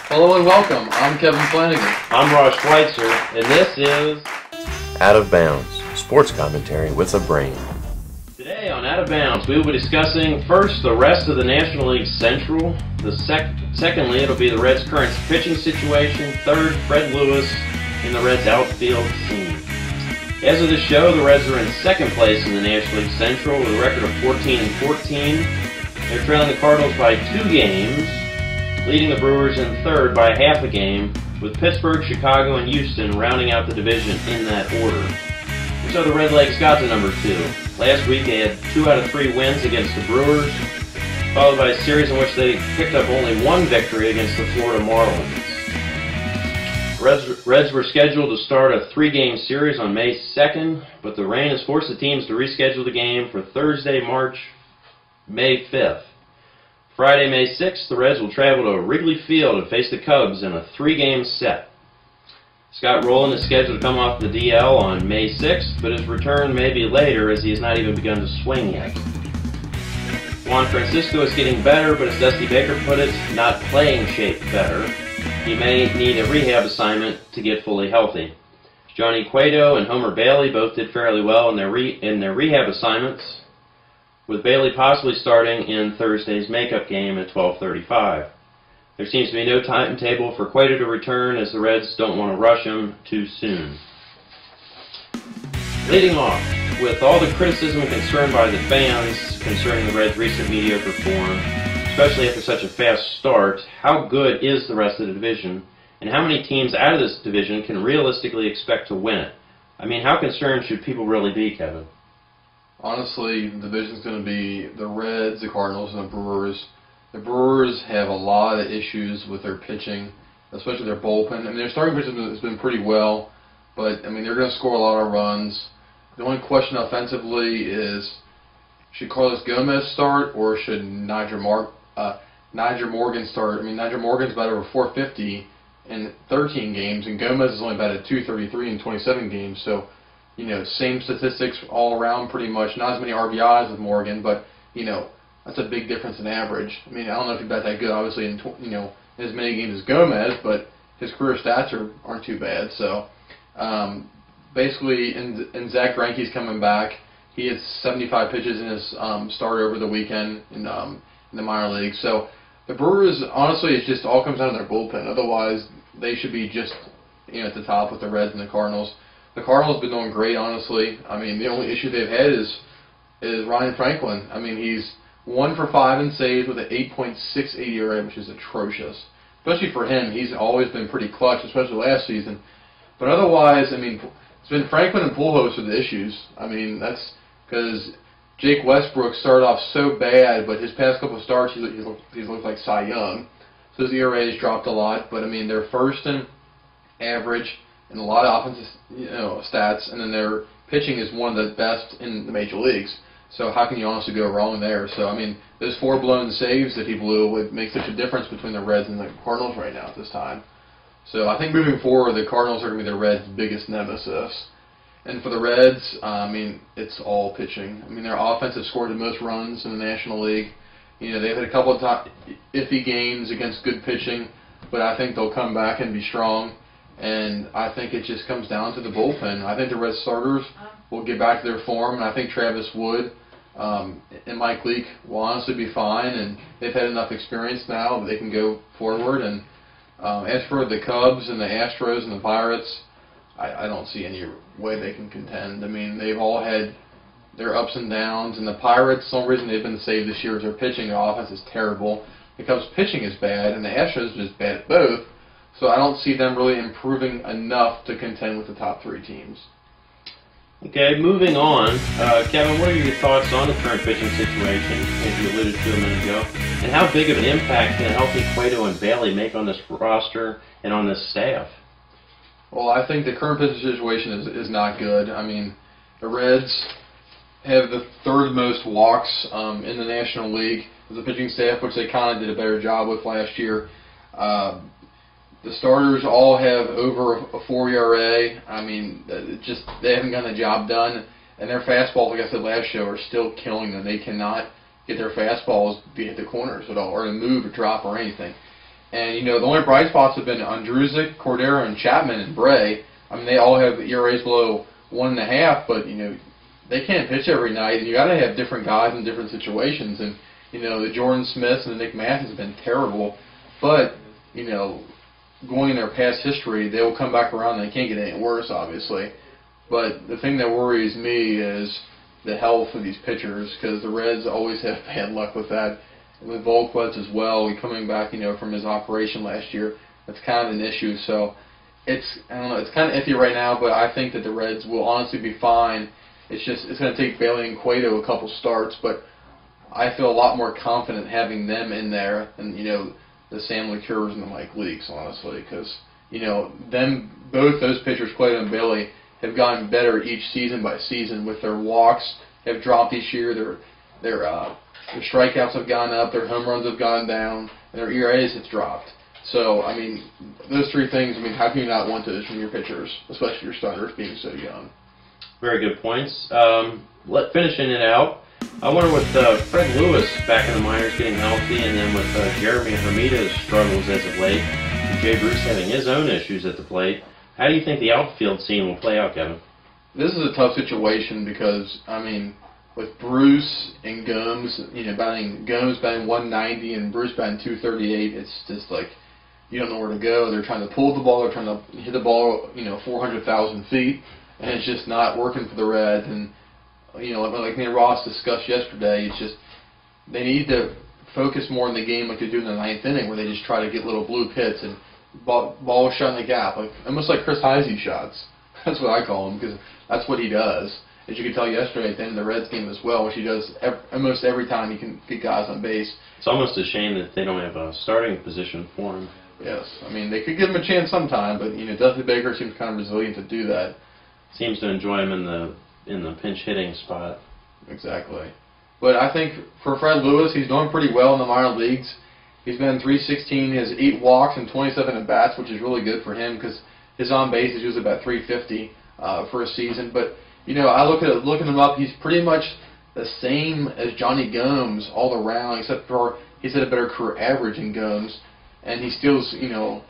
Hello and welcome. I'm Kevin Flanagan. I'm Ross Schweitzer, and this is Out of Bounds, sports commentary with a brain. Today on Out of Bounds, we will be discussing first the rest of the National League Central. Secondly, it'll be the Reds' current pitching situation. Third, Fred Lewis in the Reds' outfield scene. As of the show, the Reds are in second place in the National League Central with a record of 14-14. They're trailing the Cardinals by 2 games, leading the Brewers in third by half a game, with Pittsburgh, Chicago, and Houston rounding out the division in that order. And so the Redlegs got to number 2. Last week they had 2 out of 3 wins against the Brewers, followed by a series in which they picked up only 1 victory against the Florida Marlins. Reds were scheduled to start a 3-game series on May 2nd, but the rain has forced the teams to reschedule the game for Thursday, May 5th. Friday, May 6th, the Reds will travel to Wrigley Field and face the Cubs in a 3-game set. Scott Rowland is scheduled to come off the DL on May 6th, but his return may be later as he has not even begun to swing yet. Juan Francisco is getting better, but as Dusty Baker put it, not playing shape better. He may need a rehab assignment to get fully healthy. Johnny Cueto and Homer Bailey both did fairly well in their rehab assignments, with Bailey possibly starting in Thursday's makeup game at 12:35. There seems to be no timetable for Cueto to return, as the Reds don't want to rush him too soon. Leading off, with all the criticism and concern by the fans concerning the Reds' recent mediocre form, especially after such a fast start, how good is the rest of the division, and how many teams out of this division can realistically expect to win it? I mean, how concerned should people really be, Kevin? Honestly, the division's going to be the Reds, the Cardinals, and the Brewers. The Brewers have a lot of issues with their pitching, especially their bullpen. I mean, their starting pitching has been pretty well, but, I mean, they're going to score a lot of runs. The only question offensively is, should Carlos Gomez start or should Nyjer Morgan start? I mean, Nyjer Morgan's batted over 450 in 13 games, and Gomez has only batted 233 in 27 games. So, you know, same statistics all around pretty much. Not as many RBIs with Morgan, but, you know, that's a big difference in average. I mean, I don't know if he bat that good, obviously, in as many games as Gomez, but his career stats aren't too bad. So, basically, and Zach Greinke's coming back. He had 75 pitches in his start over the weekend in the minor leagues. So the Brewers, honestly, it just all comes down to their bullpen. Otherwise, they should be just at the top with the Reds and the Cardinals. The Cardinals have been doing great, honestly. I mean, the only issue they've had is Ryan Franklin. I mean, he's 1 for 5 in saves with an 8.68 ERA, which is atrocious. Especially for him, he's always been pretty clutch, especially last season. But otherwise, I mean, it's been Franklin and Pujols are the issues. I mean, that's because Jake Westbrook started off so bad, but his past couple of starts, he's looked like Cy Young. So his ERA has dropped a lot. But, I mean, they're first in average and a lot of offensive stats, and then their pitching is one of the best in the major leagues. So how can you honestly go wrong there? So, I mean, those 4 blown saves that he blew would make such a difference between the Reds and the Cardinals right now at this time. So I think moving forward, the Cardinals are going to be the Reds' biggest nemesis. And for the Reds, I mean, it's all pitching. I mean, their offense has scored the most runs in the National League. You know, they've had a couple of iffy games against good pitching, but I think they'll come back and be strong. And I think it just comes down to the bullpen. I think the Red starters will get back to their form, and I think Travis Wood and Mike Leake will honestly be fine, and they've had enough experience now that they can go forward. And as for the Cubs and the Astros and the Pirates, I don't see any way they can contend. I mean, they've all had their ups and downs, and the Pirates, the only reason they've been saved this year is their pitching. Their offense is terrible. The Cubs' pitching is bad, and the Astros are just bad at both. So I don't see them really improving enough to contend with the top 3 teams. Okay, moving on. Kevin, what are your thoughts on the current pitching situation, as you alluded to a minute ago? And how big of an impact can a healthy Cueto and Bailey make on this roster and on this staff? Well, I think the current pitching situation is not good. I mean, the Reds have the 3rd most walks in the National League as a pitching staff, which they kind of did a better job with last year. The starters all have over a 4 ERA. I mean, they haven't gotten the job done. And their fastballs, like I said last show, are still killing them. They cannot get their fastballs to hit the corners at all, or to move or drop or anything. And, you know, the only bright spots have been Andrusic, Cordero, and Chapman and Bray. I mean, they all have ERAs below 1.5, but, you know, they can't pitch every night, and you got to have different guys in different situations. And, you know, the Jordan Smiths and the Nick Mathis have been terrible, but, you know, going in their past history, they will come back around and they can't get any worse, obviously. But the thing that worries me is the health of these pitchers, because the Reds always have bad luck with that. And with Volquez as well, coming back, you know, from his operation last year, that's kind of an issue. So it's, I don't know, it's kind of iffy right now, but I think that the Reds will honestly be fine. It's going to take Bailey and Cueto a couple starts, but I feel a lot more confident having them in there than, you know, the Sam LeCures and the Mike Leakes, honestly, because, you know, both those pitchers, Cueto and Bailey, have gotten better each season by season. With their walks have dropped each year, their strikeouts have gone up, their home runs have gone down, and their ERAs have dropped. So, I mean, those three things, I mean, how can you not want those from your pitchers, especially your starters being so young? Very good points. Finishing it out, I wonder with Fred Lewis back in the minors getting healthy, and then with Jeremy Hermita's struggles as of late, and Jay Bruce having his own issues at the plate, how do you think the outfield scene will play out, Kevin? This is a tough situation because, I mean, with Bruce and Gomes, you know, Gomes batting 190 and Bruce batting 238, it's just like you don't know where to go. They're trying to pull the ball, they're trying to hit the ball, you know, 400,000 feet, and it's just not working for the Reds. And, you know, like me and Ross discussed yesterday, it's just they need to focus more in the game like they do in the ninth inning, where they just try to get little blue hits and ball shot in the gap, like almost like Chris Heisey shots. That's what I call him, because that's what he does. As you could tell yesterday at the end of the Reds game as well, which he does almost every time he can get guys on base. It's almost a shame that they don't have a starting position for him. Yes, I mean, they could give him a chance sometime, but, you know, Dusty Baker seems kind of resilient to do that. Seems to enjoy him in the pinch hitting spot. Exactly. But I think for Fred Lewis, he's doing pretty well in the minor leagues. He's been .316, he has 8 walks and 27 at-bats, which is really good for him because his on-base is usually about .350 for a season. But, you know, looking him up, he's pretty much the same as Johnny Gomes all around, except for he's had a better career average in Gomes, and he steals, you know,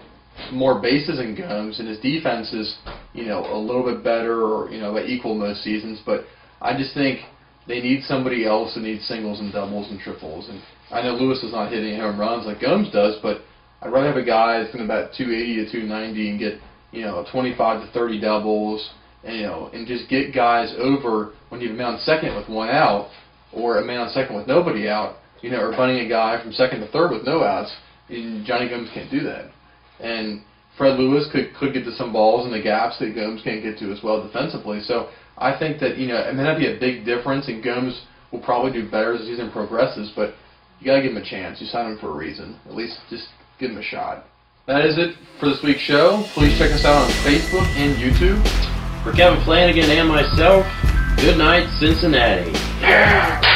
more bases than Gomes, and his defense is, you know, a little bit better or, you know, about equal most seasons. But I just think they need somebody else that needs singles and doubles and triples. And I know Lewis is not hitting home runs like Gomes does, but I'd rather have a guy that's going to bat 280 to 290 and get, you know, 25 to 30 doubles, and, you know, and just get guys over when you have a man on second with 1 out, or a man on second with nobody out, you know, or bunting a guy from second to third with no outs. And Johnny Gomes can't do that. And Fred Lewis could get to some balls in the gaps that Gomes can't get to as well defensively. So I think that, you know, it may not be a big difference, and Gomes will probably do better as the season progresses, but you got to give him a chance. You signed him for a reason. At least just give him a shot. That is it for this week's show. Please check us out on Facebook and YouTube. For Kevin Flanagan and myself, good night, Cincinnati. Yeah!